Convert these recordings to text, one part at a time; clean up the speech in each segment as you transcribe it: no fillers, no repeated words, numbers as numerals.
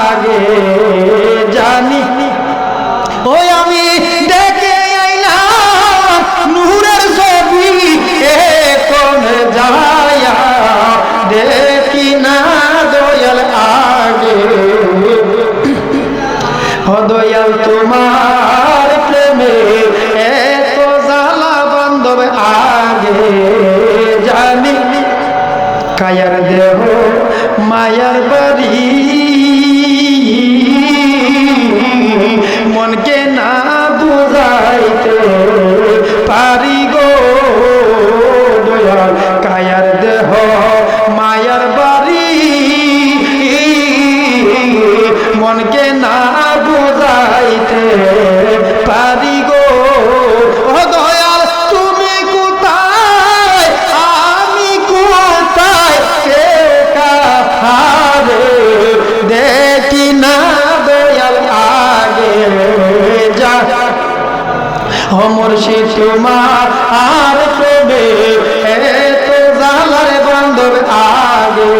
আগে জানি ওই আমি দেখে আইলাম নূরের ছবি এখন যায়া দেখি না দয়াল আগে ও দয়াল তোমার প্রেমে এত জ্বালা বান্ধব আগে জানি কায়ার দেহ মায়ার বাড়ি মনকে না বুঝাইতে পারি গো দয়াল কায়ার দেহ মায়ার বাড়ি মনকে না বুঝাইতে পারি গো ও দয়াল তুমি কোথায় আমি কোথায় কেউ কাহারে দেখি না দয়াল আগে যা ও মুর্শিদ তোমার আর প্রেমে এত জালার বান্ধব আগে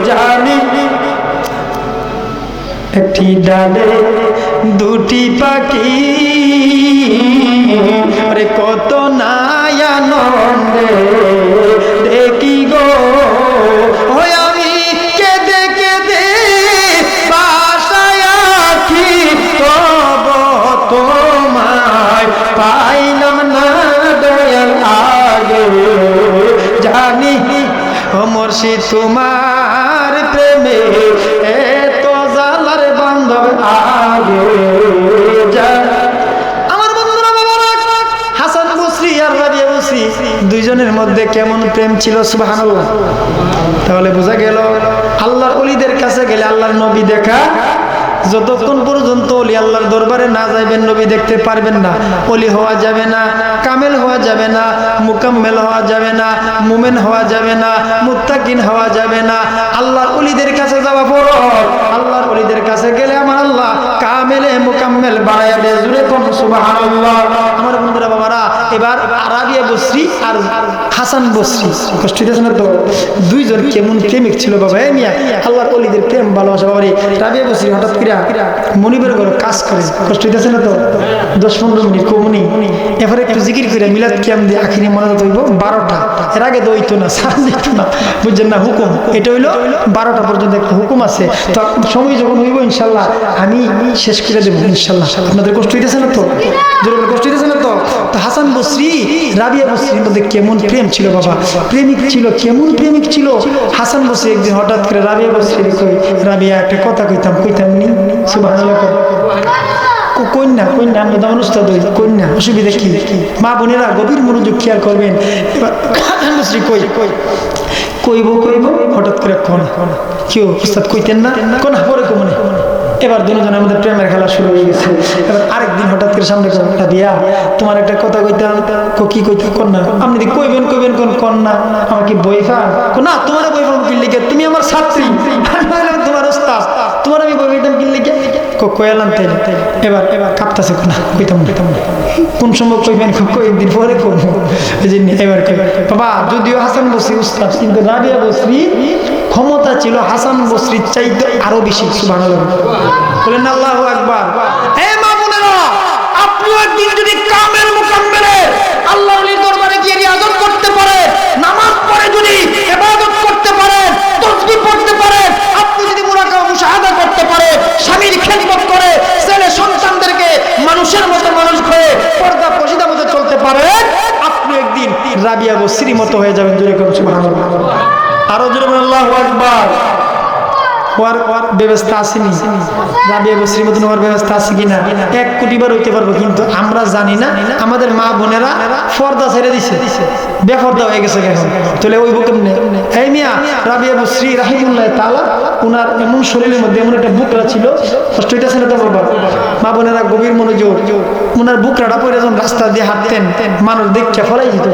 জানি একটি ডালে দুটি পাখি আরে কত নাই আনন্দে দেখি গো ওই আমি কেঁদে কেঁদে বাসায় আছি তব তোমায় পাইলাম না দয়াল আগে জানি ও মুর্শিদ তোমার প্রেমে এত জালার বান্ধব আগে যা আমার বন্ধুরা বাবারা হাসান বসরি আর রাবিয়া বসরি দুইজনের মধ্যে কেমন প্রেম ছিল সুবহানাল্লাহ। তাহলে বোঝা গেল আল্লাহর ওলিদের কাছে গেলে আল্লাহর নবী দেখা যতক্ষণ পর্যন্ত ওলি আল্লাহর দরবারে না যাবেন নবী দেখতে পারবেন না। ওলি হওয়া যাবে না, কামেল হওয়া যাবে না, মুকাম্মেল হওয়া যাবে না, মুমিন হওয়া যাবে না, মুত্তাকিন হওয়া যাবে না। আল্লাহর ওলিদের কাছে যাওয়া ফরজ। আল্লাহর ওলিদের কাছে গেলে আমার আল্লাহ কামেলে মুকাম্মেল বাড়ায়া দেয়। জুড়ে কোন সুবহানাল্লাহ। আমার বন্ধুরা বাবারা এবার রাবিয়া বসরি আর হাসান বসরি কষ্ট হইতেছে না তো? দুইজন কেমন প্রেমিক ছিল বাবা। এই মিয়া আল্লাহর ওলিদের প্রেম ভালোবাসা বাবারে। রাবিয়া বসরি হঠাৎ করে মনিবের ঘরে কাজ করে, কষ্ট হইতেছে না তো? 10-15 মিনিট কমনি এবারে একটু জিকির করে মিলাদ কিয়াম দিয়ে আখিরি মনে হইব 12টা। এর আগে তো হইতো না, সারা যেত না, বুঝছেন না? হুকুম এটা হইলো 12টা পর্যন্ত একটা হুকুম আছে। তো সময় যখন হইব ইনশাল্লাহ আমি শেষ করে দেবো ইনশাল্লাহ। আপনাদের কষ্ট হইতেছে না তো? জোরে কষ্ট হইতেছে না তো? তো হাসান বসরি রাবিয়া বসরির মধ্যে কেমন প্রেম ছিল বাবা, প্রেমিক ছিল, কেমন প্রেমিক ছিল। হাসান বসরি একদিন হঠাৎ করে রাবিয়া বসরি কই, রাবিয়া একটা কথা কইতাম নি সুবহানাল্লাহ। কন্যা কন্যা আমরা তো অনুষ্ঠান কন্যা, অসুবিধা কি? মা বোনেরা গভীর মনোযোগ খেয়াল করবেন। কইব হঠাৎ করে কেউ উস্তাদ কইতেন না কোন পরে কমনে। এবার দুজন আমাদের প্রেমের খেলা শুরু হয়ে গেছে। এবার আরেকদিন হঠাৎ করে সামনে দিয়া তোমার একটা কথা কইতাম, কি কইতে কন্যা আপনি কইবেন কোন কন্যা আমার কি বইফা? না তোমার বইফা কি লিখে, তুমি আমার ছাত্রী, তোমার উস্তাদ, তোমার আমি বই কইতাম কি লিখে কইলাম। তাই এবার কাঁপতাছে না কইতাম কোন সময় কইবেন, কয়েকদিন পরে কইব। এবার বাবা যদিও হাসান বসরি উস্তাদ, কিন্তু রাবিয়া বসরি ক্ষমতা ছিল হাসান বসরির চাইতে আরো বেশি। সুবহানাল্লাহ বলেন আল্লাহু আকবার। হে মা বোনেরা, আপনিও একদিন যদি কামেল মুকাম্মেলের আল্লাহর ওলির দরবারে গিয়ে রিয়াজত করতে পারে, নামাজ পড়ে যদি ইবাদত করতে পারে, তাসবিহ পড়তে পারে, আপনি যদি মুরাকাবা মুশাহাদা করতে পারে, স্বামীর খেদমত করে, ছেলে সন্তানদেরকে মানুষের মতো মানুষ হয়ে পর্দা পশিদা মতো চলতে পারে, আপনি একদিন রাবিয়া বসরির মতো হয়ে যাবেন। জোরে করুন সুবহানাল্লাহ। আরো জোরে বলেন আল্লাহু আকবার। হওয়ার ব্যবস্থা আসেনি, রাবিয়া বসরির মতন হওয়ার ব্যবস্থা আছে কিনা 1 কোটি বার হইতে পারবো, কিন্তু আমরা জানি না। আমাদের মা বোনেরা পর্দা ছেড়ে দিছে, বেপর্দা হয়ে গেছে এখন। তাহলে ওই কেমনে? এই মিয়া রাবিয়া বসরি রাহিমাহুল্লাহ তাআলা উনার এমন শরীরের মধ্যে এমন একটা বুকরা ছিল, কষ্ট হইতেছে না তো বাবা? মা বোনেরা গভীর মনোযোগ। উনার বুকরাটা পরে যখন রাস্তা দিয়ে হাঁটতেন মানুষ দেখে ফলাই যেত।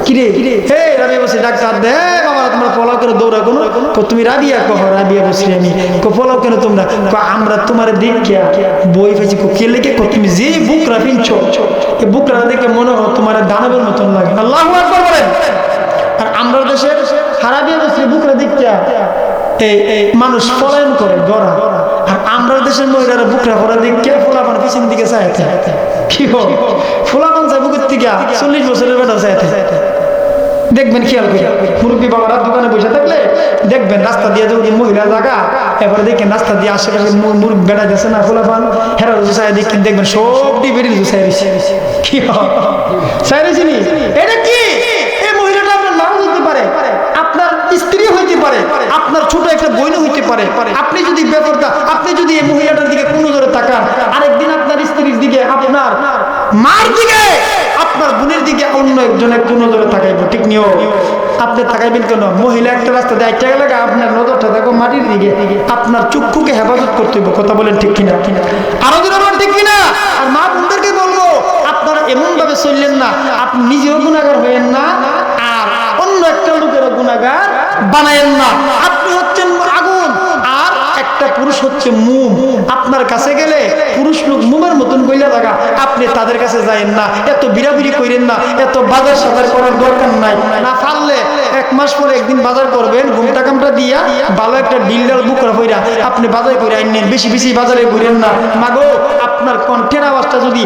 কিরে হে রাবিয়া বসরি ডাক্তার দে বাবা, তোমরা পলাও করে দৌড়া কোনো, তুমি রাবিয়া কহ, রাবিয়া বসরি আমি ফলাও কেন তোমরা? আমরা তোমার দেখিয়া বই ফেছি কে লেগে, তুমি যে বুকরা পিনছো এই বুকরা দেখে মনে হয় তোমার দানবের মতন লাগে। আল্লাহু আকবার বলেন। আর আমরা দেশের রাবিয়া বসরি বুকরা দেখিয়া এই মানুষ পলায়ন করে ডরা। আর আমরা দেশের মহিলারা বুকরা ভরা দিকে ফোলাপান পিছন দিকে চাইতে কি হোক ফোলাপান চাই বুকের দিকে 40 বছরের বেটা চাইতে দেখবেন খেয়াল করে মুরব্বী বাবারা দোকানে বসে থাকলে দেখবেন রাস্তা দিয়ে যদি মহিলা জায়গা এবারে দেখেন রাস্তা দিয়ে আশেপাশে মুরগ বেড়া যাচ্ছে না ফোলাপান হেরা চাই দেখেন দেখবেন সবটি বেরিয়ে চাই রয়েছে কি চাই রয়েছে নি এটা কি এই মহিলাটা আপনার নাম হইতে পারে আপনার স্ত্রী হইতে পারে আপনার ছোট একটা বোনও হইতে পারে আপনি যদি বেপরদা আপনি যদি এই মহিলাটার দিকে কোন নজরে তাকান আরেকদিন আপনার স্ত্রীর দিকে আপনার মার দিকে আপনার বোনের দিকে অন্য একজনের কোন নজরে তাকাইব ঠিক নিও আপনি তাকাইবেন কেন মহিলা একটা রাস্তা দিয়ে একটা গেলে আপনার নজরটা দেখো মাটির দিকে আপনার চক্ষুকে হেফাজত করতে হবে কথা বলেন ঠিক কিনা আরো জন বলেন ঠিক কিনা আর মা বোনদেরকে বলবো আপনারা এমন ভাবে চললেন না আপনি নিজেও গুনাহগার হইেন না আর অন্য একটা লোকেরও গুনাহগার বানায়েন না আপনি হচ্ছেন আগুন আর একটা পুরুষ হচ্ছে মোম আপনার কাছে গেলে পুরুষ লোক মোমের মতন কইলা জায়গা আপনি তাদের কাছে যায়েন না এত বিড়াবিড়ি কইরেন না এত বাজার সাজার করার দরকার নাই না পারলে 1 মাস পরে একদিন বাজার করবেন ঘুমটা কামটা দিয়া ভালো একটা ডিলডাল বুকরা হইরা আপনি বাজার করে আইনেন বেশি বেশি বাজারে ঘুরেন না মাগো আপনার কণ্ঠের আওয়াজটা যদি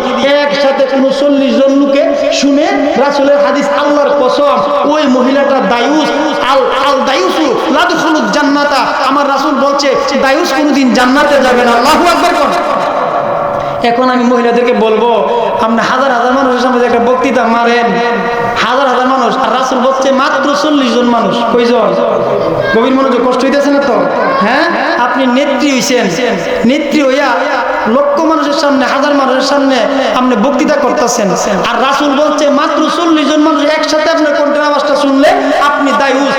একসাথে কোনো 40 জন লোকে শুনে রাসূলের হাদিস আল্লাহর কসম ওই মহিলাটা দায়ুস আল দায়ুসু লা দুখুলুল জান্নাতা আমার রাসূল বলছে দায়ুস কোনদিন জান্নাতে যাবে না আল্লাহু আকবার কোন এখন আমি মহিলাদেরকে বলবো আপনি হাজার হাজার মানুষের সামনে একটা বক্তৃতা মারেন হাজার হাজার মানুষ আর রাসূল বলছে মাত্র 40 জন মানুষ কয়জন গভীর মনোযোগ কষ্ট হইতেছে না তো হ্যাঁ আপনি নেত্রী হইছেন নেত্রী হইয়া লক্ষ মানুষের সামনে হাজার মানুষের সামনে আপনি বক্তৃতা করতেছেন আর রাসূল বলছে মাত্র 40 জন মানুষ একসাথে আপনার কণ্ঠের আওয়াজটা শুনলে আপনি দায়ুস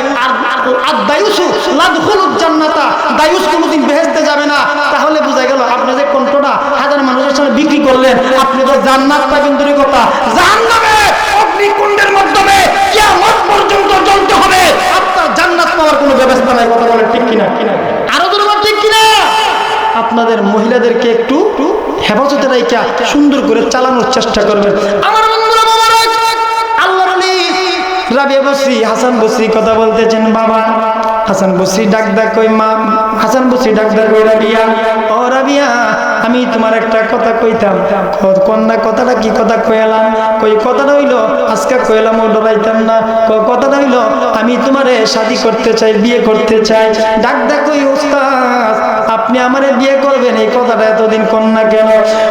আর দায়ুসু লা দুখুলুল জান্নাতা দায়ুস কোনদিন বেহেশতে যাবে না তাহলে বোঝা গেল আপনি যে কণ্ঠটা হাজার মানুষের সামনে বিক্রি করলেন আপনি তো জান্নাত পাবেন দূরের কথা জাহান্নামে অগ্নিকুণ্ডের মাধ্যমে কিয়ামত পর্যন্ত জ্বলতে হবে আপনার জান্নাত পাওয়ার কোনো ব্যবস্থা নাই কথা বলেন ঠিক কিনা আরো দুর্বল ঠিক কিনা আপনাদের মহিলাদেরকে একটু হেফাজতে রাখা সুন্দর করে চালানোর চেষ্টা করবেন আমার বন্ধুরা মোবারক আল্লাহর ওলি রাবিয়া বসরি হাসান বসরি কথা বলতেছেন বাবা হাসান বসরি ডাক কই মা হাসান বসরি ডাক কই রাবিয়া ও রাবিয়া আমি তোমার একটা কথা কইতাম কন্যা কথাটা কি কথা কইলাম কই কথাটা হইল আজকে কইলাম ও ডরাইতাম না কথাটা হইল আমি তোমারে শাদী করতে চাই বিয়ে করতে চাই ডাক কই উস্তাদ আপনি আমারে বিয়ে করবেন এই কথাটা এতদিন কন্যা কেন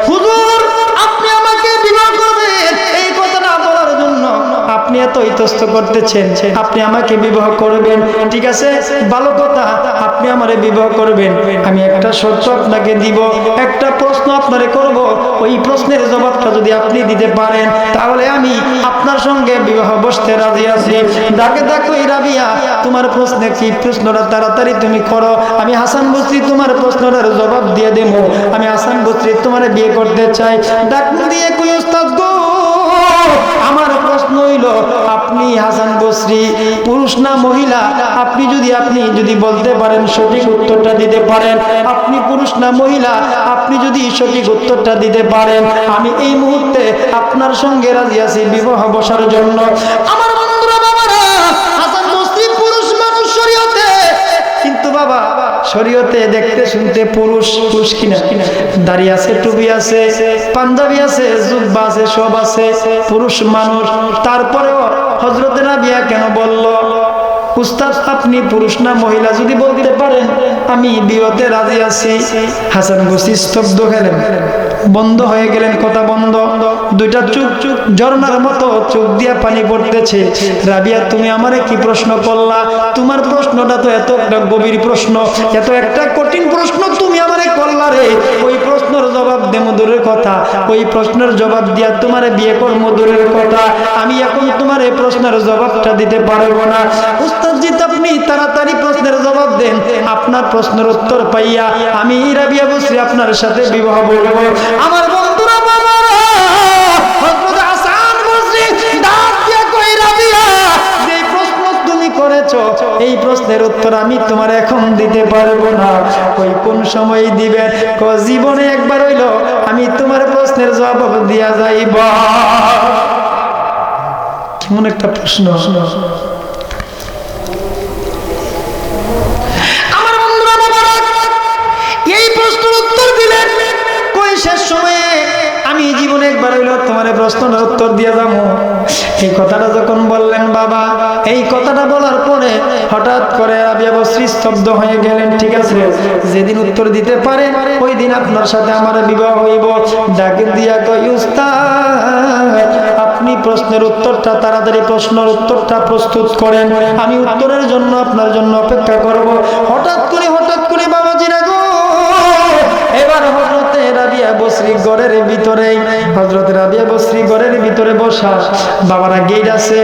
হুজুর আপনি আমাকে বিবাহ করবেন এই কথাটা বলার জন্য আপনি এত ইতস্ত করতেছেন আপনি আমাকে বিবাহ করবেন ঠিক আছে ভালো কথা আপনি আমারে বিবাহ করবেন আমি একটা শর্ত আপনাকে দিব একটা প্রশ্ন আপনারে করব ওই প্রশ্নের জবাবটা যদি আপনি দিতে পারেন তাহলে আমি আপনার সঙ্গে বিবাহ বসতে রাজি আছি ডাকে ডাকো রাবিয়া তোমার প্রশ্নে কি প্রশ্নটা তাড়াতাড়ি তুমি করো আমি হাসান বসরি তোমার প্রশ্নটার জবাব দিয়ে দেব আমি হাসান বসরি তোমারে বিয়ে করতে চাই ডাক দিয়ে কই উস্তাদ গো আমার প্রশ্ন হইল আপনি হাসান বসরি পুরুষ না মহিলা আপনি যদি বলতে পারেন সঠিক উত্তরটা দিতে পারেন আপনি পুরুষ না মহিলা আপনি যদি সঠিক উত্তরটা দিতে পারেন আমি এই মুহূর্তে আপনার সঙ্গে রাজি আছি বিবাহ বসার জন্য আমার বন্ধুরা বাবারা হাসান বসরি পুরুষ মানুষ শরীয়তে কিন্তু বাবা শরীয়তে দেখতে শুনতে পুরুষ কিনা দাড়ি আছে টুপি আছে পাঞ্জাবি আছে জুব্বা আছে সব আছে পুরুষ মানুষ তারপরেও হযরতে রাবিয়া কেন বলল উস্তাদ আপনি পুরুষ না মহিলা যদি বলতে পারেন আমি বিয়েতে রাজি আছি হাসান বসরি স্তব্ধ হলেন বন্ধ হয়ে গেলেন কথা বন্ধ দুইটা চোখ ঝর্ণার মতো চোখ দিয়ে পানি পড়তেছে রাবিয়া তুমি আমারে কি প্রশ্ন করলা তোমার প্রশ্নটা তো এত একটা গভীর প্রশ্ন এত একটা কঠিন প্রশ্ন তুমি আমারে করলা রে ওই প্রশ্নের জবাব দে মধুরের কথা ওই প্রশ্নের জবাব দিয়া তোমারে বিয়ে কর মধুরের কথা আমি এখন তোমার এই প্রশ্নের জবাবটা দিতে পারবো না উস্তাদজি আপনি তাড়াতাড়ি প্রশ্নের জবাব দেন আপনার প্রশ্নের উত্তর পাইয়া আমি রাবিয়া বসরি আপনার সাথে বিবাহ বলব আমার বন্ধুরা বাবারা হযরত হাসান বসরি ডাক দিয়া কই রাবিয়া যে প্রশ্ন তুমি করেছো এই প্রশ্নের উত্তর আমি তোমার এখন দিতে পারবো না কই কোন সময় দিবে জীবনে একবার হইল আমি তোমার প্রশ্নের জবাব দিয়া যাইব কেমন একটা প্রশ্ন আমার প্রশ্নের উত্তর দিয়ে যাবো। এই কথাটা যখন বললেন বাবা, এই কথাটা বলার পরে হঠাৎ করে রাবিয়া বসরি স্তব্ধ হয়ে গেলেন। ঠিক আছে, যেদিন উত্তর দিতে পারে ওই দিন আপনার সাথে আমার বিবাহ হইব। ডাকে দিয়া কই, উস্তাদ আপনি প্রশ্নের উত্তরটা তাড়াতাড়ি প্রশ্নের উত্তরটা প্রস্তুত করেন, আমি উত্তরের জন্য আপনার জন্য অপেক্ষা করব। হঠাৎ করে বাবাজিরা গো, এবার হযরতে রাবিয়া বসরি ঘরের ভিতরে, হযরতে রাবিয়া বসরি ঘরের ভিতরে বসা। বাবারা গেট আছে,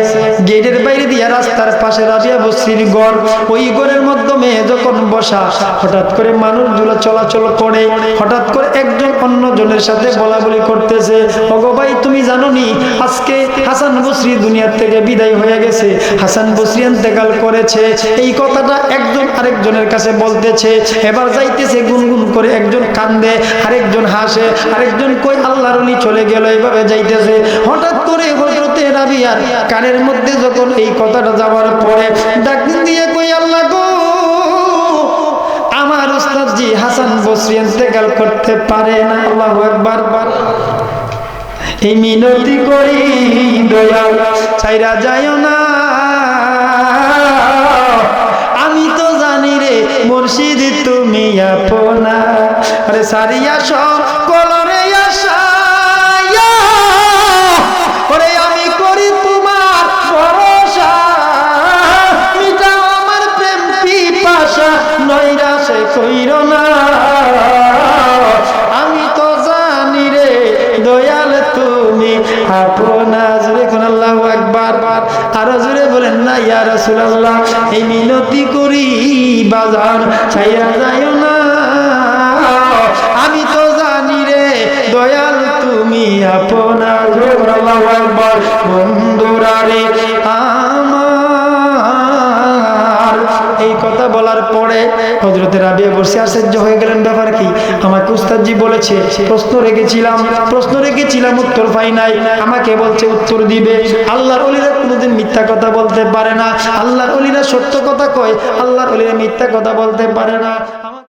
গেটের বাইরে দিয়া রাস্তার পাশে রাবিয়া বসরির ঘর। ওই ঘরের মাধ্যমে যখন বসা, হঠাৎ করে মানুষগুলো চলাচল করে। হঠাৎ করে একজন অন্য জনের সাথে বলা বলি করতেছে, ওগো ভাই তুমি জানো নি আজকে হাসান বসরি দুনিয়ার থেকে বিদায় হয়ে গেছে, হাসান বসরি ইন্তেকাল করেছে। এই কথাটা একজন আরেকজনের কাছে বলতেছে। এবার যাইতেছে গুনগুন করে, একজন কান্দে, আরেকজন হাসে, আরেকজন কই আল্লাহর ওলি চলে গেল, এইভাবে যাইতেছে। হঠাৎ করে হযরতে রাবিয়ার কানের মধ্যে যখন এই কথাটা যাওয়ার পরে ডাক দিয়ে কই, আল্লাহ গো, আমার উস্তাদ জি হাসান বসরি ইন্তেকাল করতে পারে না। আল্লাহু আকবার। এই মিনতি করি দয়াল ছাইরা যাইও না, আমি তো জানি রে মুর্শিদ তুমি আপনা, আরে সারিয়া সকলরে আশা, ওরে আমি করি তোমার ভরসা, মিটাও আমার প্রেম পিপাসা, নৈরাশে কইরো না, আমি তো জানি রে দয়াল তুমি আপনা। জোরে কোন আল্লাহু আকবার। আরো জোরে বলেন না ইয়া রাসূলুল্লাহ। এই মিনতি করি বাজার ছাইরা যাইও না, আমি তো জানি রে দয়াল তুমি আপনা। জোরে কোন আল্লাহু আকবার। বন্ধুরা রে আমার, এই কথা বলার পরে হযরতে রাবিয়া বসরি আশ্চর্য হয়ে গেলেন, ব্যাপার কি? আমাকে উস্তাদজি বলেছে, প্রশ্ন রেখেছিলাম উত্তর পাই নাই, আমাকে বলছে উত্তর দিবে। আল্লাহর ওলিরা কোনোদিন মিথ্যা কথা বলতে পারে না, আল্লাহর ওলিরা সত্য কথা কয়, আল্লাহর ওলিরা মিথ্যা কথা বলতে পারে না।